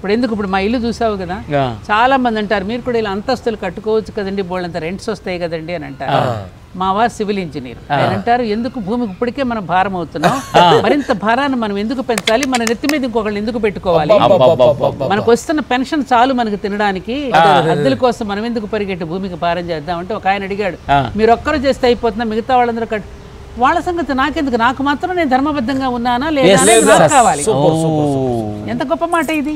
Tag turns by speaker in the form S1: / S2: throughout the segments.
S1: ఇప్పుడు మా ఇల్లు చూసావు కదా, చాలా మంది అంటారు మీరు కూడా ఇలా అంతస్తులు కట్టుకోవచ్చు కదండి, బోళ్ళంత రెంట్స్ వస్తాయి కదండి అని అంటారు. మా వారు సివిల్ ఇంజనీర్, ఆయన అంటారు ఎందుకు భూమికి ఇప్పటికే మనం భారం అవుతున్నాం, మరింత భారాన్ని మనం ఎందుకు పెంచాలి, మన నెత్తి మీద ఇంకొకళ్ళు ఎందుకు పెట్టుకోవాలి, మనకు వస్తున్న పెన్షన్ చాలు మనకు తినడానికి, అద్దెల కోసం మనం ఎందుకు పరిగెట్టి భూమికి భారం చేద్దాం అంటే ఒక ఆయన అడిగాడు, మీరు ఒక్కరు చేస్తే అయిపోతున్నా మిగతా వాళ్ళందరూ వాళ్ళ సంగతి నాకెందుకు, నాకు మాత్రం నేను ధర్మబద్ధంగా ఉన్నానా లేదా కావాలి. ఎంత గొప్ప మాట ఇది.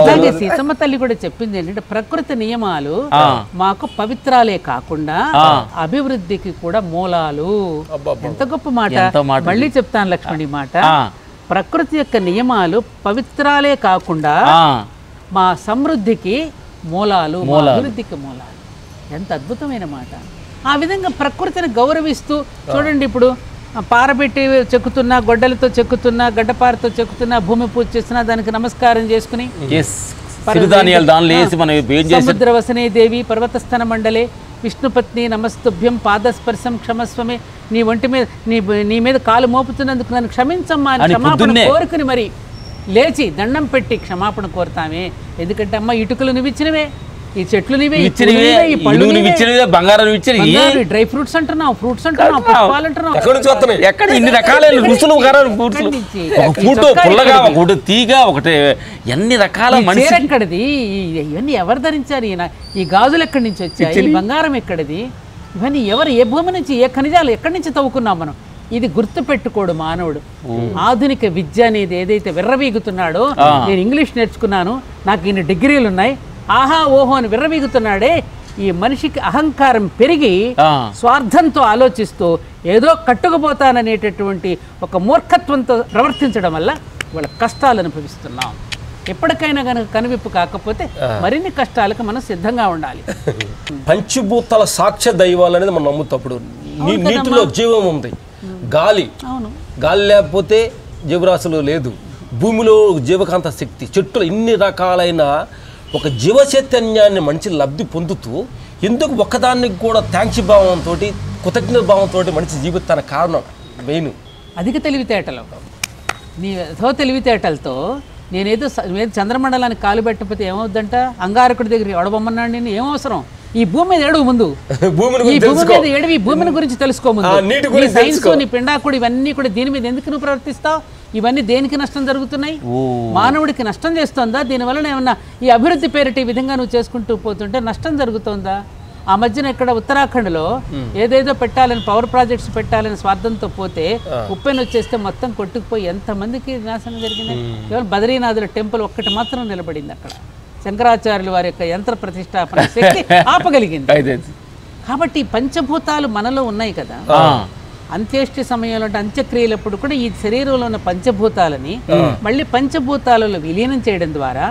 S1: అలాగే సీతమ్మ తల్లి కూడా చెప్పింది ఏంటంటే ప్రకృతి నియమాలు మాకు పవిత్రాలే కాకుండా అభివృద్ధికి కూడా మూలాలు. ఎంత గొప్ప మాట. మళ్ళీ చెప్తాను లక్ష్మణి మాట, ప్రకృతి యొక్క నియమాలు పవిత్రాలే కాకుండా మా సమృద్ధికి మూలాలు, అభివృద్ధికి మూలాలు. ఎంత అద్భుతమైన మాట. ఆ విధంగా ప్రకృతిని గౌరవిస్తూ చూడండి, ఇప్పుడు పారబెట్టి చెక్కుతున్నా, గొడ్డలతో చెక్కుతున్నా, గడ్డపారతో చెక్కుతున్నా, భూమి పూజ చేస్తున్నా, దానికి నమస్కారం చేసుకుని సముద్రవసనే దేవి పర్వతస్థన మండలే విష్ణుపత్ని నమస్తుభ్యం పాదస్పర్శం క్షమస్వమే, నీ ఒంటి మీద నీ మీద కాలు మోపుతున్నందుకు నన్ను క్షమించమ్మా అని క్షమాపణ కోరుకుని మరి లేచి దండం పెట్టి క్షమాపణ కోరుతామే. ఎందుకంటే అమ్మ ఇటుకలు నువ్విచ్చినవే, ఈ చెట్లు
S2: బంగారం
S1: డ్రై ఫ్రూట్స్ అంటున్నావు, ఫ్రూట్స్ అంటున్నావు, పాలు అంటున్నావు,
S2: ఎక్కడ ఇన్ని రకాల రుసులు ఒకటి తీగ ఒకటి ఎన్ని రకాల మనిషి
S1: ఎక్కడిది, ఇవన్నీ ఎవరు ధరించారు, ఈ గాజులు ఎక్కడి నుంచి వచ్చాయి, ఈ బంగారం ఎక్కడిది, ఇవన్నీ ఎవరు ఏ భూమి నుంచి ఏ ఖనిజాలు ఎక్కడి నుంచి తవ్వుకున్నాం మనం. ఇది గుర్తు పెట్టుకోడు మానవుడు. ఆధునిక విద్య అనేది ఏదైతే విర్రవీగుతున్నాడో, నేను ఇంగ్లీష్ నేర్చుకున్నాను, నాకు ఇన్ని డిగ్రీలు ఉన్నాయి, ఆహా ఓహో అని విర్రవీగుతున్నాడే, ఈ మనిషికి అహంకారం పెరిగి స్వార్థంతో ఆలోచిస్తూ ఏదో కట్టుకుపోతాననేటటువంటి ఒక మూర్ఖత్వంతో ప్రవర్తించడం వల్ల వాళ్ళ కష్టాలు అనుభవిస్తున్నాం. ఎప్పటికైనా కనుక కనువిప్పు కాకపోతే మరిన్ని కష్టాలకు మనం సిద్ధంగా ఉండాలి.
S3: పంచభూతాల సాక్ష్య దైవాలు అనేది మనం నమ్ముతప్పుడు నీటిలో జీవం ఉంది, గాలి, గాలి లేకపోతే జీవరాశులు లేదు, భూమిలో జీవకాంత శక్తి, చెట్లు, ఇన్ని రకాలైన ఒక జీవ చైతన్యాన్ని మనిషి లబ్ధి పొందుతూ ఎందుకు ఒక్కదానికి కూడా థ్యాంక్స్ భావంతో కృతజ్ఞత భావంతో మనిషి జీవితానికి కారణం మెయిన్
S1: అధిక తెలివితేటలు. నీ తెలివితేటలతో నేనేదో చంద్రమండలానికి కాలు పెట్టకపోతే ఏమవుద్దంట, అంగారకుడి దగ్గర ఎడబొమ్మన్నాడు, నేను ఏమవసరం, ఈ భూమి మీద ఏడువు ముందు, ఈ భూమి మీద ఏడువి, భూమిని గురించి తెలుసుకో ముందు, నీ సైన్స్ నీ పిండాకుడు ఇవన్నీ కూడా దీని మీద ఎందుకు నువ్వు ప్రవర్తిస్తావు, ఇవన్నీ దేనికి నష్టం జరుగుతున్నాయి, మానవుడికి నష్టం చేస్తోందా, దీనివల్ల ఏమన్నా ఈ అభివృద్ధి పేరిట ఈ విధంగా నువ్వు చేసుకుంటూ పోతుంటే నష్టం జరుగుతోందా. ఆ మధ్యన ఇక్కడ ఉత్తరాఖండ్లో ఏదేదో పెట్టాలని, పవర్ ప్రాజెక్ట్స్ పెట్టాలని స్వార్థంతో పోతే ఉప్పెన్ వచ్చేస్తే మొత్తం కొట్టుకుపోయి ఎంతమందికి నాశనం జరిగింది. కేవలం బద్రీనాథుల టెంపుల్ ఒక్కటి మాత్రం నిలబడింది. అక్కడ శంకరాచార్యుల వారి యొక్క యంత్ర ప్రతిష్టాపన శక్తి ఆపగలిగింది. కాబట్టి పంచభూతాలు మనలో ఉన్నాయి కదా. అంత్యేష్టి సమయంలో అంటే అంత్యక్రియలప్పుడు కూడా ఈ శరీరంలో ఉన్న పంచభూతాలని మళ్ళీ పంచభూతాలలో విలీనం చేయడం ద్వారా,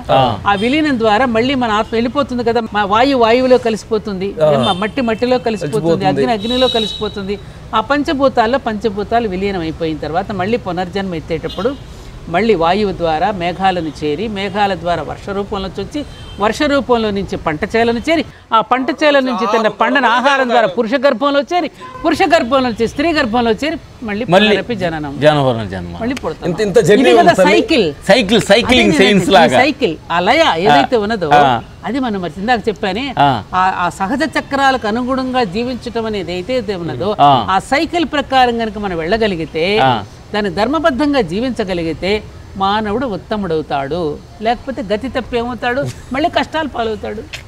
S1: ఆ విలీనం ద్వారా మళ్ళీ మన ఆత్మ వెళ్ళిపోతుంది కదా, వాయువులో కలిసిపోతుంది, మట్టిలో కలిసిపోతుంది, అగ్నిలో కలిసిపోతుంది. ఆ పంచభూతాలు విలీనం అయిపోయిన తర్వాత మళ్ళీ పునర్జన్మ ఎత్తేటప్పుడు మళ్ళీ వాయువు ద్వారా మేఘాలను చేరి, మేఘాల ద్వారా వర్ష రూపంలోంచి వచ్చి, వర్ష రూపంలో నుంచి పంట చేలను చేరి, ఆ పంట చేల నుంచి తిన్న పండన ఆహారం ద్వారా పురుష గర్భంలో చేరి, పురుష గర్భంలో నుంచి స్త్రీ గర్భంలో చేరి మళ్ళీ జననం మళ్ళీ పుడతాం. సైకిల్ ఆ లయ ఏదైతే ఉన్నదో అది మనం మరి ఇందాక చెప్పానే, ఆ సహజ చక్రాలకు అనుగుణంగా జీవించటం అనేది ఏదైతే ఉన్నదో ఆ సైకిల్ ప్రకారం కనుక మనం వెళ్ళగలిగితే, దాన్ని ధర్మబద్ధంగా జీవించగలిగితే మానవుడు ఉత్తముడవుతాడు. లేకపోతే గతి తప్పేమవుతాడు, మళ్ళీ కష్టాలు పాలవుతాడు.